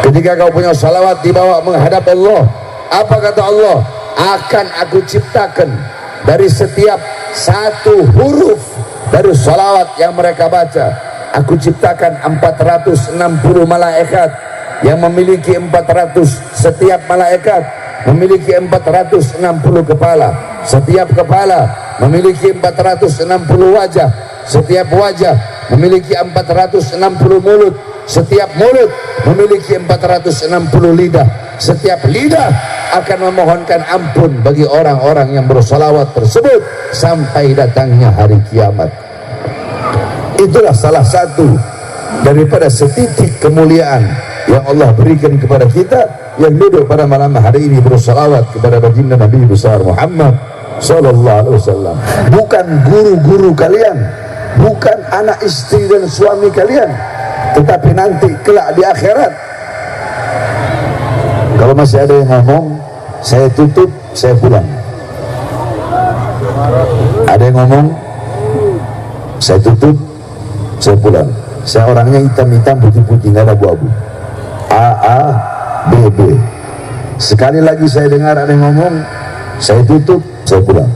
Ketika kau punya salawat dibawa menghadap Allah, apa kata Allah? Akan aku ciptakan dari setiap satu huruf dari salawat yang mereka baca, aku ciptakan 460 malaikat yang memiliki 400, setiap malaikat memiliki 460 kepala, setiap kepala memiliki 460 wajah, setiap wajah memiliki 460 mulut, setiap mulut memiliki 460 lidah, setiap lidah akan memohonkan ampun bagi orang-orang yang bersolawat tersebut sampai datangnya hari kiamat. Itulah salah satu daripada setitik kemuliaan yang Allah berikan kepada kita yang duduk pada malam hari ini bersolawat kepada baginda Nabi besar Muhammad sallallahu alaihi wasallam. Bukan guru-guru kalian, bukan anak istri dan suami kalian, tetapi nanti kelak di akhirat. Kalau masih ada yang ngomong, saya tutup, saya pulang. Ada yang ngomong, saya tutup, saya pulang. Saya orangnya hitam-hitam, putih-putih, nggak ada abu-abu. A, B, B. Sekali lagi saya dengar ada yang ngomong, saya tutup, saya pulang.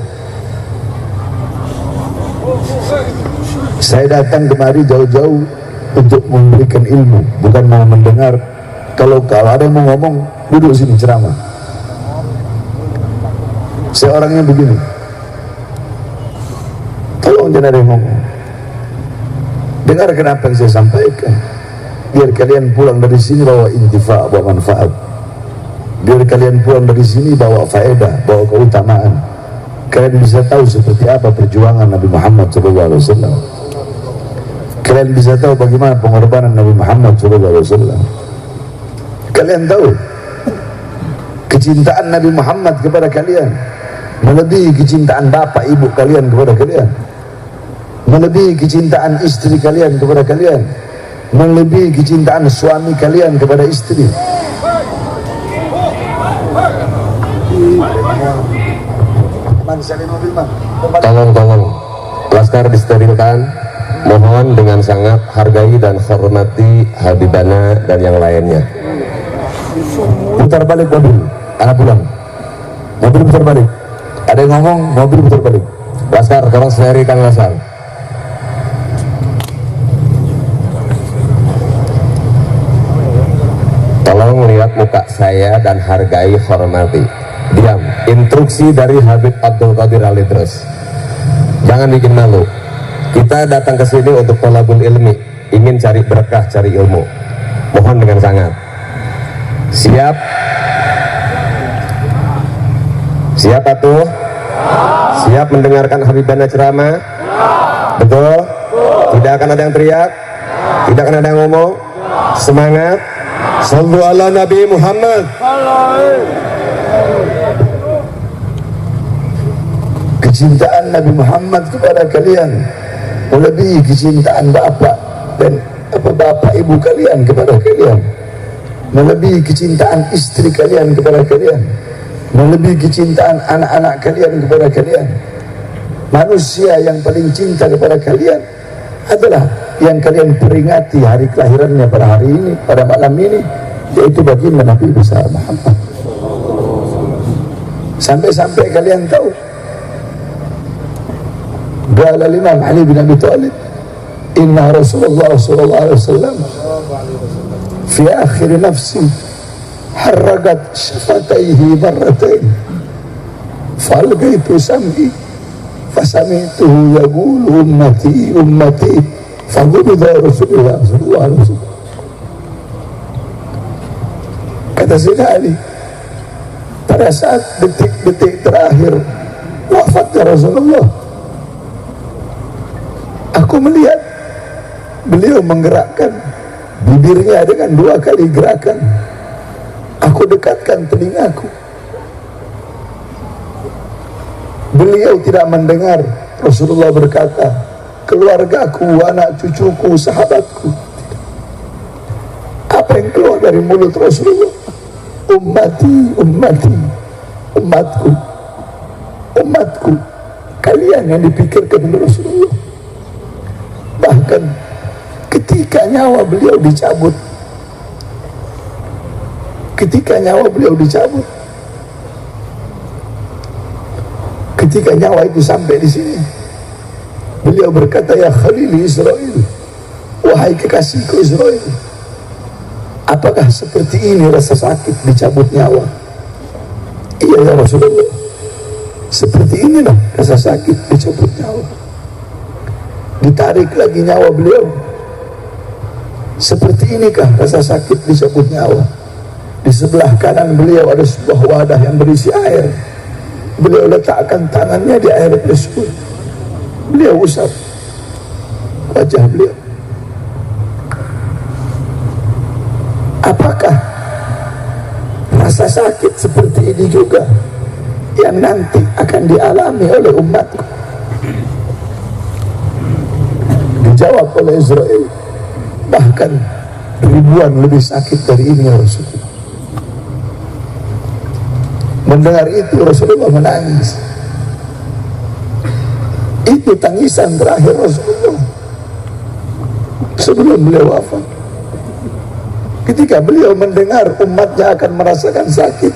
Saya datang kemari jauh-jauh untuk memberikan ilmu, bukan mau mendengar. Kalau ada yang mau ngomong, duduk sini ceramah. Saya orangnya begini, tolong jangan ada yang ngomong, dengarkan apa yang saya sampaikan, biar kalian pulang dari sini bawa intifa, bawa manfaat, biar kalian pulang dari sini bawa faedah, bawa keutamaan. Kalian bisa tahu seperti apa perjuangan Nabi Muhammad SAW. Kalian bisa tahu bagaimana pengorbanan Nabi Muhammad SAW. Kalian tahu kecintaan Nabi Muhammad kepada kalian melebihi kecintaan bapak ibu kalian kepada kalian, melebihi kecintaan istri kalian kepada kalian, melebihi kecintaan suami kalian kepada istri. Tolong Laskar disterilkan, mohon dengan sangat hargai dan hormati Habibana dan yang lainnya. Putar balik mobil, anak pulang. Mobil putar balik. Ada yang ngomong, mobil putar balik. Laskar, tolong sterilikan Laskar. Tolong lihat muka saya dan hargai, hormati. Diam. Instruksi dari Habib Abdul Qadir Al-Idrus. Jangan bikin malu. Kita datang ke sini untuk thalabul ilmi, ingin cari berkah, cari ilmu. Mohon dengan sangat. Siap? Siapa tuh? Siap mendengarkan Habibana ceramah? Betul? Tidak akan ada yang teriak? Tidak akan ada yang ngomong? Semangat! Sallu ala Nabi Muhammad. Kecintaan Nabi Muhammad kepada kalian melebihi kecintaan bapak dan bapak ibu kalian kepada kalian, melebihi kecintaan istri kalian kepada kalian, melebihi kecintaan anak-anak kalian kepada kalian. Manusia yang paling cinta kepada kalian adalah yang kalian peringati hari kelahirannya pada hari ini, pada malam ini, yaitu baginda Nabi besar Muhammad. Sampai-sampai kalian tahu, qala Imam Ali bin Abi Thalib, inna Rasulullah sallallahu alaihi wasallam fi akhir nafsi harragat syafataihi marratain falqaitu sam'i fasamituhu yaqulu ummati ummati faqubida Rasulullah sallallahu alaihi wasallam. Kata Sayyidina Ali, pada saat detik-detik terakhir wafatnya Rasulullah, aku melihat beliau menggerakkan bibirnya dengan 2 kali gerakan. Aku dekatkan telingaku. Beliau tidak mendengar Rasulullah berkata, keluargaku, anak cucuku, sahabatku. Apa yang keluar dari mulut Rasulullah? Ummati, ummati, umatku, umatku. Kalian yang dipikirkan oleh Rasulullah. Bahkan ketika nyawa beliau dicabut, ketika nyawa beliau dicabut, ketika nyawa itu sampai di sini, beliau berkata, ya Khalili Israel, wahai kekasihku Israel, apakah seperti ini rasa sakit dicabut nyawa? Iya ya Rasulullah, seperti inilah rasa sakit dicabut nyawa. Ditarik lagi nyawa beliau, seperti inikah rasa sakit dicabut nyawa? Di sebelah kanan beliau ada sebuah wadah yang berisi air. Beliau letakkan tangannya di air tersebut, beliau usap wajah beliau. Apakah rasa sakit seperti ini juga yang nanti akan dialami oleh umatku? Dijawab oleh Israel, bahkan ribuan lebih sakit dari ini ya Rasulullah. Mendengar itu Rasulullah menangis. Itu tangisan terakhir Rasulullah sebelum beliau wafat. Ketika beliau mendengar umatnya akan merasakan sakit,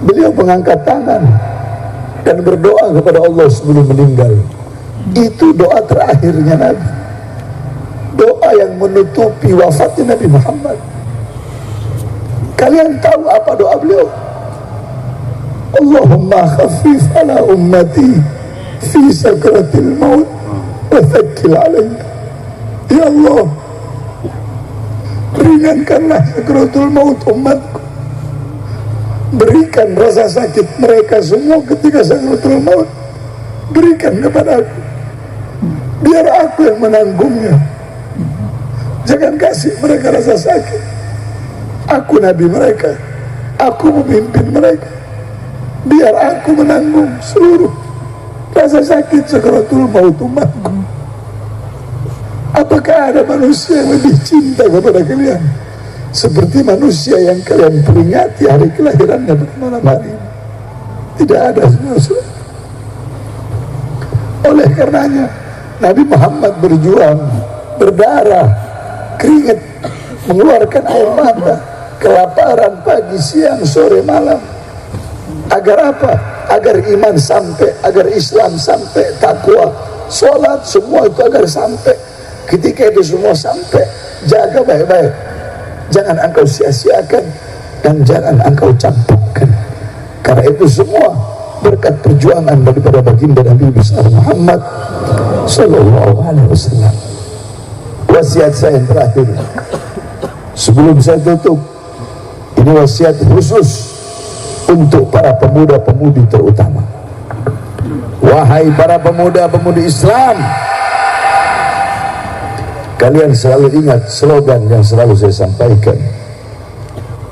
beliau mengangkat tangan dan berdoa kepada Allah sebelum meninggal. Itu doa terakhirnya Nabi, doa yang menutupi wafatnya Nabi Muhammad. Kalian tahu apa doa beliau? Allahumma khafif ala ummati fi sakratil maut wa thakkil alayya. Ya Allah, ringankanlah sakratul maut umatku, berikan rasa sakit mereka semua ketika sakratul maut, berikan kepada aku, biar aku yang menanggungnya. Jangan kasih mereka rasa sakit. Aku nabi mereka, aku memimpin mereka, biar aku menanggung seluruh rasa sakit sakratul maut umatku. Apakah ada manusia yang lebih cinta kepada kalian seperti manusia yang kalian peringati hari kelahirannya pada malam hari ini? Tidak ada, saudara. Oleh karenanya Nabi Muhammad berjuang, berdarah, keringat, mengeluarkan air mata, kelaparan pagi, siang, sore, malam. Agar apa? Agar iman sampai, agar Islam sampai, takwa, sholat, semua itu agar sampai. Ketika itu semua sampai, jaga baik-baik, jangan engkau sia-siakan dan jangan engkau campurkan. Karena itu semua berkat perjuangan daripada baginda Nabi besar Muhammad Sallallahu Alaihi Wasallam. Wasiat saya yang terakhir sebelum saya tutup, ini wasiat khusus untuk para pemuda-pemudi terutama. Wahai para pemuda-pemudi Islam, kalian selalu ingat slogan yang selalu saya sampaikan.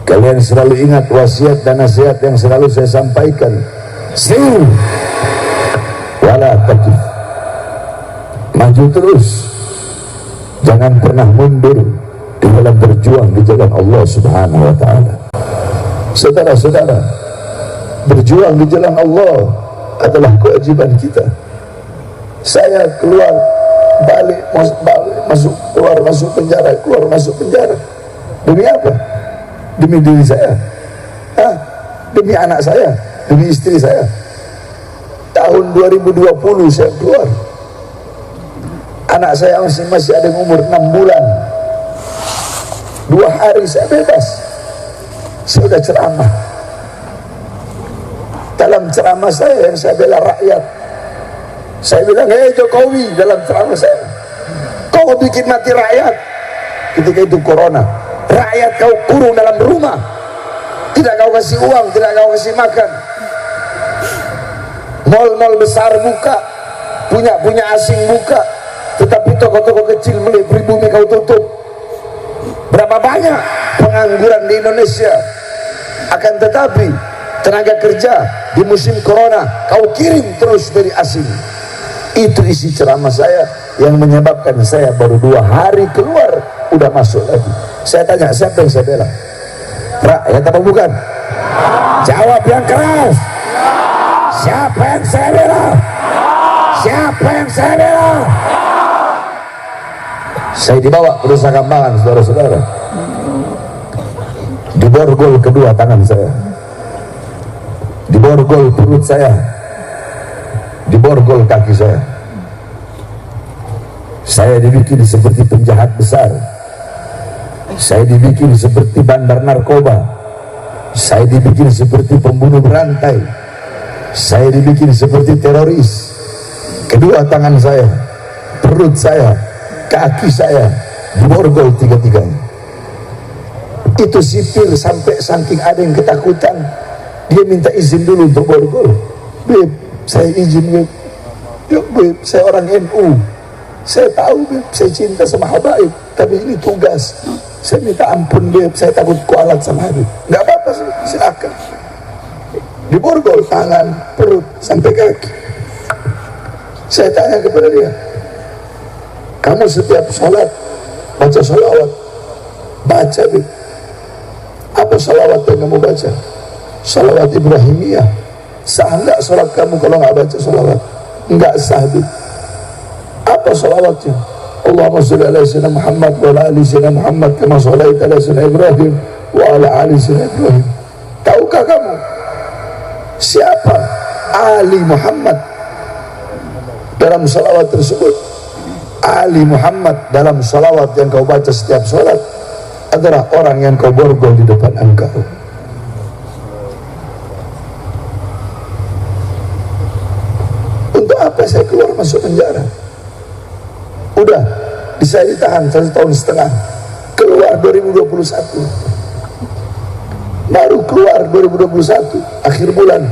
Kalian selalu ingat wasiat dan nasihat yang selalu saya sampaikan. Sir wala takif, maju terus, jangan pernah mundur di dalam berjuang di jalan Allah Subhanahu wa Ta'ala. Saudara-saudara, berjuang di jalan Allah adalah kewajiban kita. Saya keluar balik masuk keluar masuk penjara, keluar masuk penjara, demi apa? Demi diri saya, demi anak saya, demi istri saya. Tahun 2020 saya keluar, anak saya masih ada umur 6 bulan. 2 hari saya bebas. Saya sudah ceramah. Dalam ceramah saya yang saya bela rakyat, saya bilang, hei Jokowi, dalam ceramah saya, kau bikin mati rakyat. Ketika itu corona, rakyat kau kurung dalam rumah, tidak kau kasih uang, tidak kau kasih makan. Mal-mal besar buka, punya asing buka, tetapi toko-toko kecil milik pribumi kau tutup. Berapa banyak pengangguran di Indonesia? Akan tetapi tenaga kerja di musim corona kau kirim terus dari asing. Itu isi ceramah saya yang menyebabkan saya baru 2 hari keluar udah masuk lagi. Saya tanya, siapa yang saya bela? Rakyat apa bukan? Jawab yang keras. Siapa yang saya bela? Siapa yang saya bela? Saya dibawa ke Nusa Kambangan, saudara-saudara. Di diborgol kedua tangan saya, diborgol perut saya, diborgol kaki saya. Saya dibikin seperti penjahat besar, saya dibikin seperti bandar narkoba, saya dibikin seperti pembunuh berantai, saya dibikin seperti teroris. Kedua tangan saya, perut saya, kaki saya diborgol tiga-tiganya. Itu sipir sampai saking ada yang ketakutan, dia minta izin dulu untuk borgol. Beb, saya izin beb. Yuk beb, saya orang NU, saya tahu beb, saya cinta sama Habaib, tapi ini tugas, saya minta ampun beb, saya takut kualat sama Habib. Nggak apa-apa, silakan. Diborgol tangan, perut sampai kaki. Saya tanya kepada dia, kamu setiap sholat baca sholawat? Baca beb. Apa sholawat yang kamu baca? Sholawat Ibrahimiyah. Sah enggak sholat kamu kalau nggak baca sholawat? Enggak sah beb. Apa sholawatnya? Allahumma sholli ala sayyidina Muhammad wa ala ali sayyidina Muhammad kama shallaita ala sayyidina Ibrahim wa ala ali sayyidina Ibrahim. Tahukah kamu siapa Ali Muhammad dalam sholawat tersebut? Ali Muhammad dalam sholawat yang kau baca setiap sholat adalah orang yang kau borgol di depan engkau. Untuk apa saya keluar masuk penjara? Udah, saya ditahan 1,5 tahun, keluar 2021, baru keluar 2021 akhir bulan.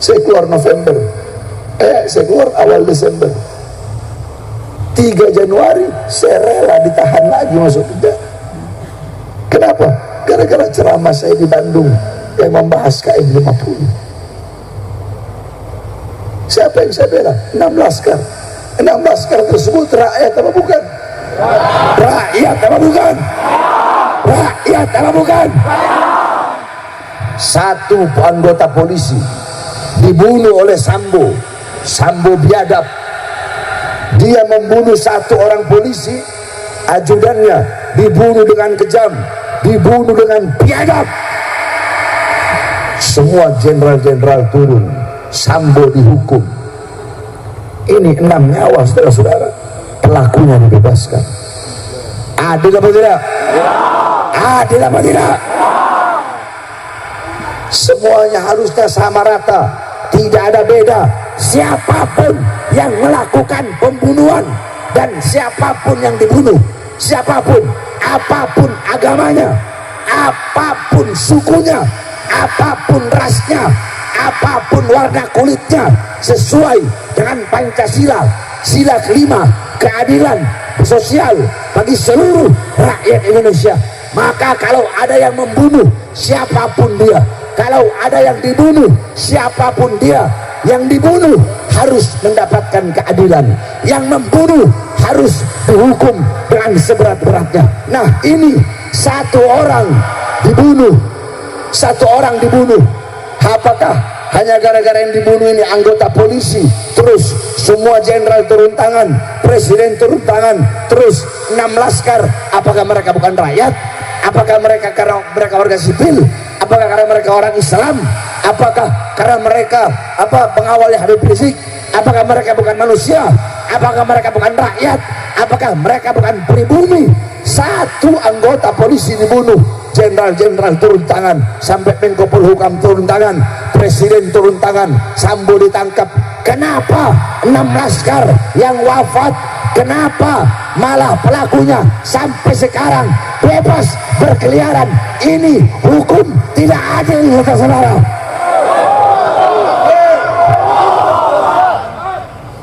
Saya keluar November, saya keluar awal Desember. 3 Januari saya rela ditahan lagi masuk penjara. Kenapa? Gara-gara ceramah saya di Bandung yang membahas KM 50. Siapa yang saya bela? 6 laskar. 6 laskar tersebut rakyat apa bukan? Rakyat apa bukan? Rakyat apa bukan? Satu anggota polisi dibunuh oleh Sambo. Sambo biadab. Dia membunuh satu orang polisi, ajudannya dibunuh dengan kejam, dibunuh dengan biadab. Semua jenderal-jenderal turun, Sambo dihukum. Ini 6 nyawa saudara-saudara, pelakunya dibebaskan. Adil apa tidak? Adil apa tidak? Semuanya harusnya sama rata, tidak ada beda. Siapapun yang melakukan pembunuhan dan siapapun yang dibunuh, siapapun, apapun agamanya, apapun sukunya, apapun rasnya, apapun warna kulitnya, sesuai dengan Pancasila, sila kelima, keadilan sosial bagi seluruh rakyat Indonesia. Maka kalau ada yang membunuh, siapapun dia, kalau ada yang dibunuh, siapapun dia, yang dibunuh harus mendapatkan keadilan, yang membunuh harus dihukum dengan seberat-beratnya. Nah, ini satu orang dibunuh, apakah hanya gara-gara yang dibunuh ini anggota polisi, terus semua jenderal turun tangan, presiden turun tangan, terus 6 laskar? Apakah mereka bukan rakyat? Apakah mereka karena mereka warga sipil? Apakah karena mereka orang Islam? Apakah karena mereka pengawalnya Habib Rizik? Apakah mereka bukan manusia? Apakah mereka bukan rakyat? Apakah mereka bukan pribumi? Satu anggota polisi dibunuh, jenderal-jenderal turun tangan, sampai Menko Polhukam turun tangan, presiden turun tangan, Sambo ditangkap. Kenapa 6 laskar yang wafat? Kenapa malah pelakunya sampai sekarang bebas berkeliaran? Ini hukum tidak adil, saudara.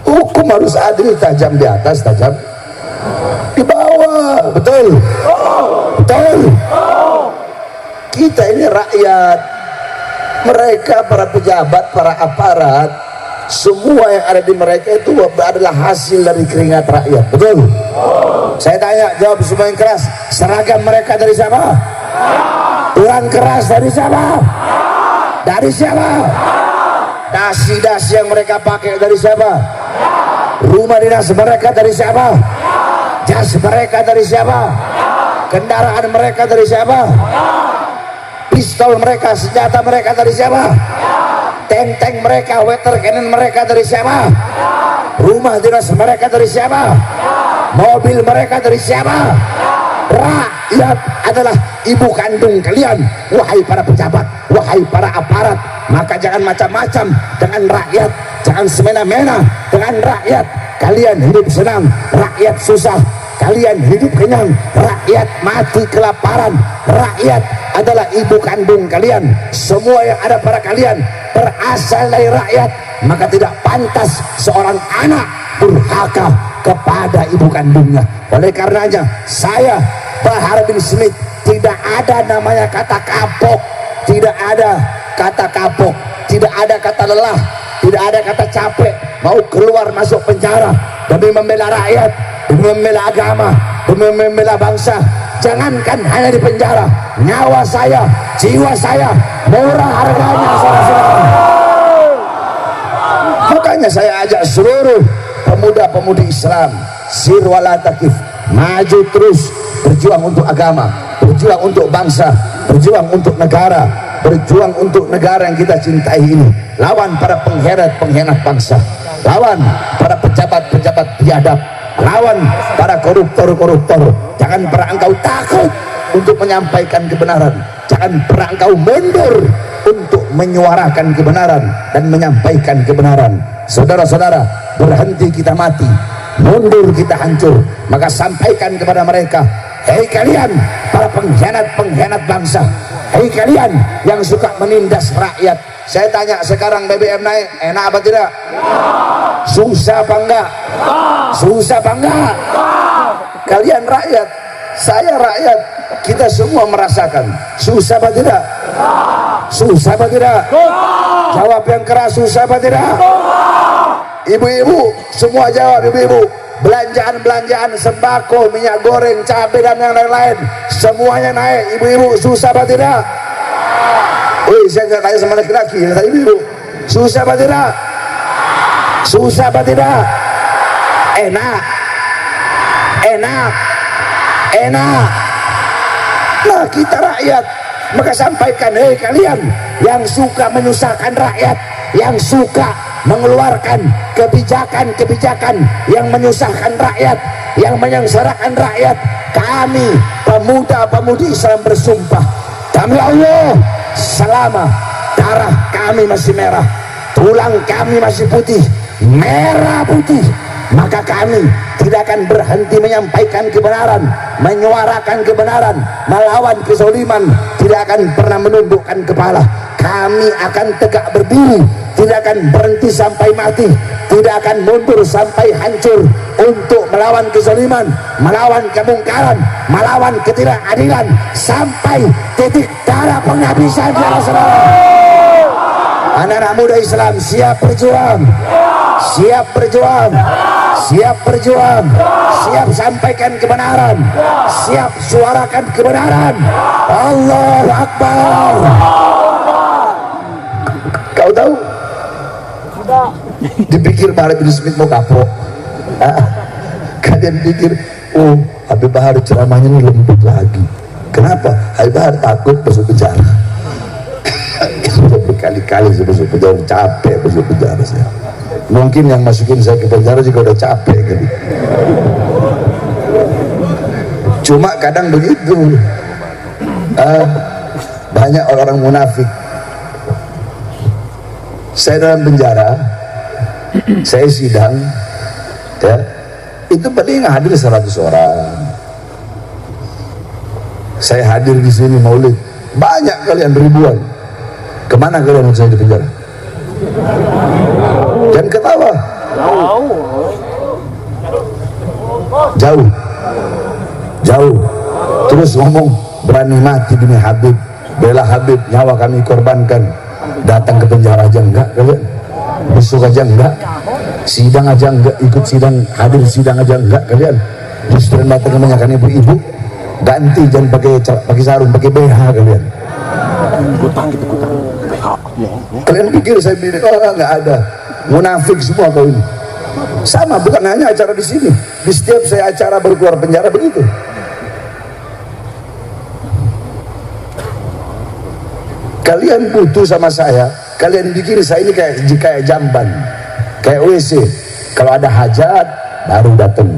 Hukum harus adil, tajam di atas, tajam di bawah. Betul? Betul? Kita ini rakyat, mereka para pejabat, para aparat, semua yang ada di mereka itu adalah hasil dari keringat rakyat. Betul? Saya tanya, jawab semua yang keras. Seragam mereka dari siapa? Uang keras dari siapa? Dari siapa? Dasi-dasi yang mereka pakai dari siapa? Rumah dinas mereka dari siapa? Jas mereka dari siapa? Kendaraan mereka dari siapa? Pistol mereka, senjata mereka dari siapa? Tank-tank mereka, water cannon mereka dari siapa? Rumah dinas mereka dari siapa? Mobil mereka dari siapa? Rakyat adalah ibu kandung kalian, wahai para pejabat, wahai para aparat. Maka jangan macam-macam dengan rakyat, jangan semena-mena dengan rakyat. Kalian hidup senang, rakyat susah. Kalian hidup kenyang, rakyat mati kelaparan. Rakyat adalah ibu kandung kalian. Semua yang ada pada kalian berasal dari rakyat. Maka tidak pantas seorang anak durhaka kepada ibu kandungnya. Oleh karenanya saya, Bahar bin Smith, tidak ada namanya kata kapok, tidak ada kata kapok, tidak ada kata lelah, tidak ada kata capek mau keluar masuk penjara demi membela rakyat, demi membela agama, demi membela bangsa. Jangankan hanya di penjara, nyawa saya, jiwa saya murah harganya, saudara-saudara. Makanya saya ajak seluruh pemuda-pemudi Islam, sir wala takif, maju terus, berjuang untuk agama, berjuang untuk bangsa, berjuang untuk negara, berjuang untuk negara yang kita cintai ini. Lawan para pengkhianat bangsa, lawan para pejabat-pejabat biadab, lawan para koruptor-koruptor. Jangan pernah engkau takut untuk menyampaikan kebenaran, jangan pernah engkau mundur untuk menyuarakan kebenaran dan menyampaikan kebenaran. Saudara-saudara, berhenti kita mati, mundur kita hancur. Maka sampaikan kepada mereka, hei kalian para pengkhianat bangsa, hei kalian yang suka menindas rakyat. Saya tanya sekarang, BBM naik, enak apa tidak? Susah apa enggak? Susah apa enggak? Kalian rakyat, saya rakyat, kita semua merasakan. Susah apa tidak? Susah apa tidak? Jawab yang keras, susah apa tidak? Ibu-ibu semua jawab, ibu-ibu. Belanjaan sembako, minyak goreng, cabai dan yang lain-lain semuanya naik. Ibu-ibu susah apa tidak? Saya nggak tanya sama laki-laki, tanya ibu-ibu, susah apa tidak? Susah apa tidak? Enak. Nah, kita rakyat, maka sampaikan, hei kalian yang suka menyusahkan rakyat, yang suka mengeluarkan kebijakan-kebijakan yang menyusahkan rakyat, yang menyengsarakan rakyat, kami pemuda-pemudi Islam bersumpah demi Allah, selama darah kami masih merah, tulang kami masih putih, merah putih, maka kami tidak akan berhenti menyampaikan kebenaran, menyuarakan kebenaran, melawan kezaliman, tidak akan pernah menundukkan kepala. Kami akan tegak berdiri, tidak akan berhenti sampai mati, tidak akan mundur sampai hancur untuk melawan kezaliman, melawan kemungkaran, melawan ketidakadilan sampai titik darah penghabisan. Saudara-saudara, anak-anak muda Islam siap berjuang, siap berjuang, siap berjuang, siap sampaikan kebenaran, siap suarakan kebenaran. Allahu Akbar. Kau tahu? Dipikir Bahar bin Smith mau kapok. Kalian pikir, oh Habib Bahar ceramahnya ini lembut lagi. Kenapa? Habib Bahar takut masuk penjara. Sudah berkali-kali saya masuk penjara, capek masuk penjara saya. Mungkin yang masukin saya ke penjara juga udah capek kali. Cuma kadang begitu, banyak orang munafik. Saya dalam penjara, saya sidang, ya, itu paling hadir 100 orang. Saya hadir di sini maulid, banyak kalian ribuan. Kemana kalian saya di penjara? Jangan ketawa. Jauh. Terus ngomong berani mati demi Habib, bela Habib, nyawa kami korbankan. Datang ke penjara aja enggak kalian? Besok aja enggak? Sidang aja enggak? Ikut sidang, hadir sidang aja enggak kalian? Justru datang kebanyakan ibu-ibu, ganti, jangan pakai sarung, pakai BH kalian. Kalian pikir saya bilang, oh enggak ada, munafik semua kau ini. Sama, bukan hanya acara di sini, di setiap saya acara berkeluar penjara begitu. Kalian butuh sama saya, kalian bikin saya ini kayak jamban, kayak WC. Kalau ada hajat baru datang.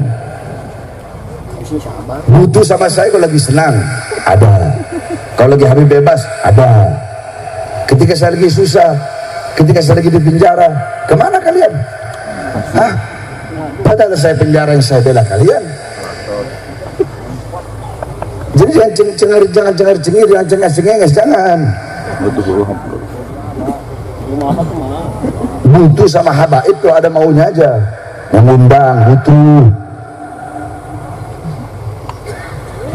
Butuh sama saya kalau lagi senang, ada. Kalau lagi hari bebas, ada. Ketika saya lagi susah, ketika saya lagi di penjara, kemana kalian? Hah? Padahal saya penjara yang saya bela kalian. Jadi jangan cengar-cengir, jangan cengar-cengenges, jangan. Butuh sama habaib itu ada maunya aja, mengundang butuh.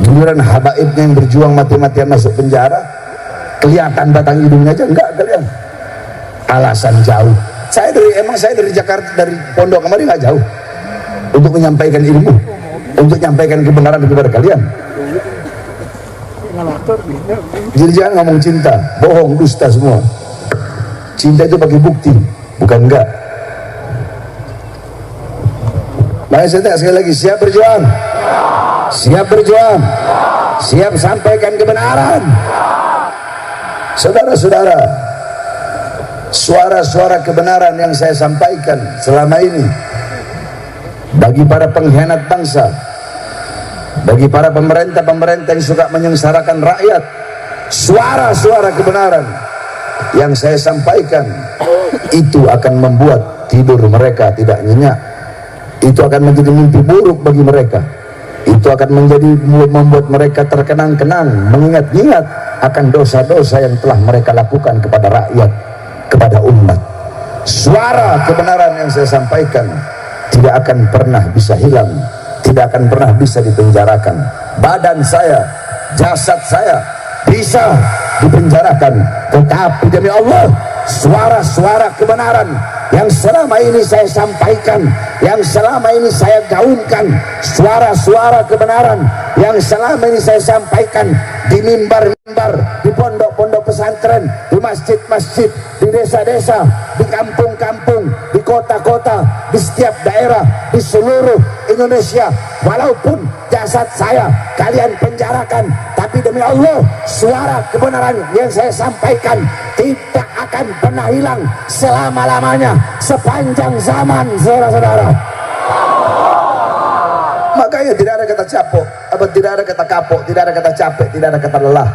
Giliran habaibnya yang berjuang mati-matian masuk penjara, kelihatan batang hidungnya aja enggak kalian. Alasan jauh. Saya dari Jakarta, dari Pondok kemarin nggak jauh untuk menyampaikan ilmu, untuk menyampaikan kebenaran kepada kalian. Jadi jangan ngomong cinta, bohong, dusta semua. Cinta itu bagi bukti, bukan enggak. Mari saya tanya sekali lagi, siap berjuang? Siap berjuang? Siap sampaikan kebenaran? Saudara-saudara, suara-suara kebenaran yang saya sampaikan selama ini bagi para pengkhianat bangsa, bagi para pemerintah-pemerintah yang suka menyengsarakan rakyat, suara-suara kebenaran yang saya sampaikan itu akan membuat tidur mereka tidak nyenyak. Itu akan menjadi mimpi buruk bagi mereka. Itu akan membuat mereka terkenang-kenang, mengingat-ingat akan dosa-dosa yang telah mereka lakukan kepada rakyat, kepada umat. Suara kebenaran yang saya sampaikan tidak akan pernah bisa hilang, tidak akan pernah bisa dipenjarakan. Badan saya, jasad saya bisa dipenjarakan, tetapi demi Allah, suara-suara kebenaran yang selama ini saya sampaikan, yang selama ini saya gaungkan, suara-suara kebenaran yang selama ini saya sampaikan di mimbar-mimbar, di pondok-pondok pesantren, di masjid-masjid, di desa-desa, di kampung-kampung, di kota-kota, di setiap daerah, di seluruh Indonesia. Walaupun jasad saya kalian penjarakan, tapi demi Allah, suara kebenaran yang saya sampaikan tidak akan pernah hilang selama-lamanya, sepanjang zaman, saudara-saudara. Makanya tidak ada kata capok, tidak ada kata kapok, tidak ada kata capek, tidak ada kata lelah.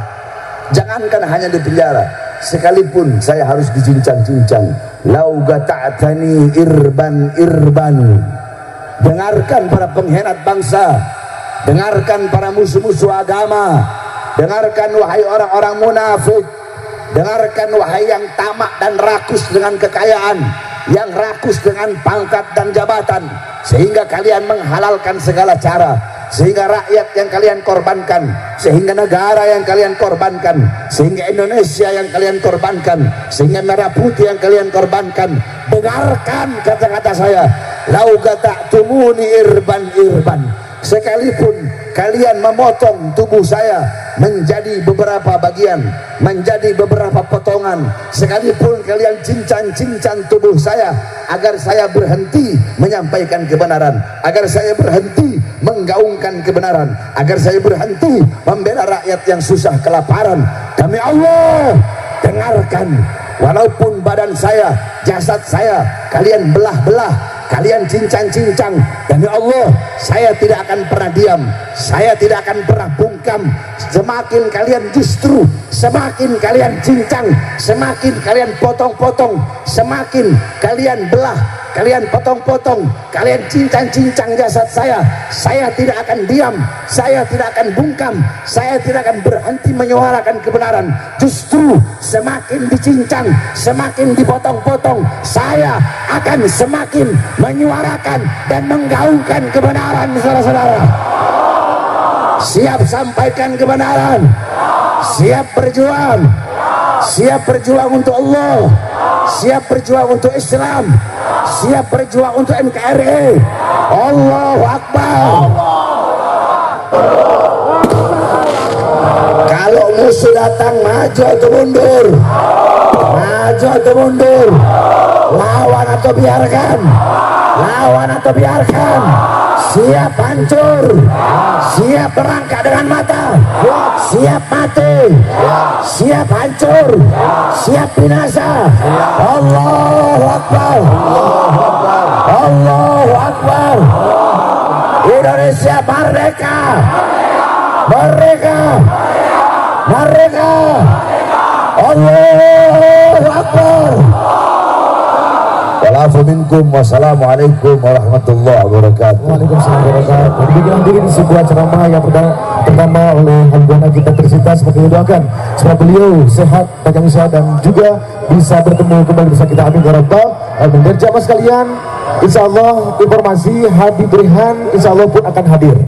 Jangankan hanya di penjara, sekalipun saya harus dicincang-cincang. Lau gata'tani irban. Dengarkan para pengkhianat bangsa, dengarkan para musuh-musuh agama, dengarkan wahai orang-orang munafik, dengarkan wahai yang tamak dan rakus dengan kekayaan, yang rakus dengan pangkat dan jabatan, sehingga kalian menghalalkan segala cara, sehingga rakyat yang kalian korbankan, sehingga negara yang kalian korbankan, sehingga Indonesia yang kalian korbankan, sehingga merah putih yang kalian korbankan. Dengarkan kata-kata saya, lau gata'tumuni irban, sekalipun kalian memotong tubuh saya menjadi beberapa bagian, menjadi beberapa potongan, sekalipun kalian cincang-cincang tubuh saya agar saya berhenti menyampaikan kebenaran, agar saya berhenti menggaungkan kebenaran, agar saya berhenti membela rakyat yang susah kelaparan, demi Allah, dengarkan. Walaupun badan saya, jasad saya kalian belah-belah, kalian cincang-cincang, demi Allah, saya tidak akan pernah diam, saya tidak akan pernah bungkam. Semakin kalian justru, semakin kalian cincang, semakin kalian potong-potong, semakin kalian belah, kalian potong-potong, kalian cincang-cincang jasad saya tidak akan diam, saya tidak akan bungkam, saya tidak akan berhenti menyuarakan kebenaran. Justru semakin dicincang, semakin dipotong-potong, saya akan semakin menyuarakan dan menggaungkan kebenaran, saudara-saudara. Siap sampaikan kebenaran, siap berjuang, siap berjuang untuk Allah, siap berjuang untuk Islam, siap berjuang untuk NKRI. Allahu Akbar. Kalau musuh datang, maju atau mundur, maju atau mundur, lawan atau biarkan, lawan atau biarkan, siap hancur, siap berangkat dengan mata, siap mati, siap hancur, siap binasa. Allahu Akbar, Allahu Akbar. Indonesia merdeka, merdeka, merdeka. Allahu Akbar. Walafu minkum, wassalamualaikum warahmatullahi wabarakatuh. Waalaikumsalam warahmatullahi wabarakatuh. Dibilang diri di sebuah ceramah yang pertama oleh Habibana kita tersita, seperti itu doakan semoga beliau sehat, panjang usia dan juga bisa bertemu kembali bersama kita. Amin ya rabbal alamin. Dan jamaah sekalian, insya Allah informasi Habib Rehan insya Allah pun akan hadir.